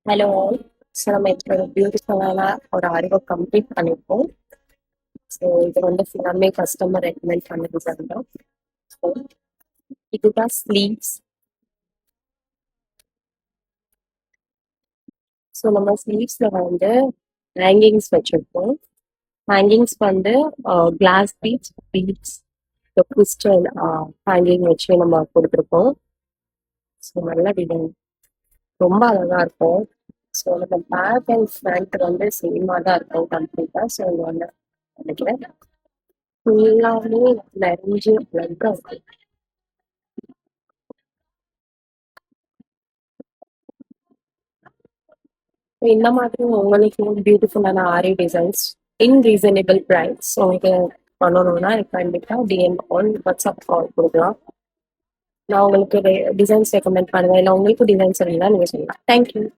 Hello. So நம்ம இப்போ ஒரு பியூட்டிஃபுல்லான ஒரு அறிவை கம்ப்ளீட் பண்ணியிருக்கோம். ஸோ இது வந்து ஃபுல்லாமே கஸ்டமர் ரெக்கமெண்ட் பண்ணது தான். ஸோ இதுதான் ஸ்லீவ்ஸ். ஸோ நம்ம ஸ்லீவ்ஸில் வந்து ஹேங்கிங்ஸ் வச்சுருக்கோம். ஹேங்கிங்ஸ் வந்து கிளாஸ் பீட்ஸ் கிறிஸ்டல் ஹேங்கிங் வச்சு நம்ம கொடுத்துருக்கோம். ஸோ நல்ல டிசைன், ரொம்ப அழகாக இருக்கும். ஸோ நம்ம பேக் அண்ட் ஃப்ரண்ட் வந்து சேமாக தான் இருக்கும் கம்ப்ளீட்டாக. ஸோ இது வந்து நினைக்கிறேன் ஃபுல்லாமே நிறைஞ்சு அழகாக இருக்கும். இந்த மாதிரி உங்களுக்கு பியூட்டிஃபுல்லான ஆரி டிசைன்ஸ் இன் ரீசனபிள் ப்ரைஸ் உங்களுக்கு பண்ணணும்னா கண்டிப்பாக டிஎம் ஆன் வாட்ஸ்அப் கால் கொடுக்கலாம். நான் உங்களுக்கு டிசைன்ஸ் ரெக்கமெண்ட் பண்ணுவேன். இல்லை உங்களுக்கு டிசைன்ஸ் இருந்தால் நீங்கள் சொல்லலாம். தேங்க்யூ.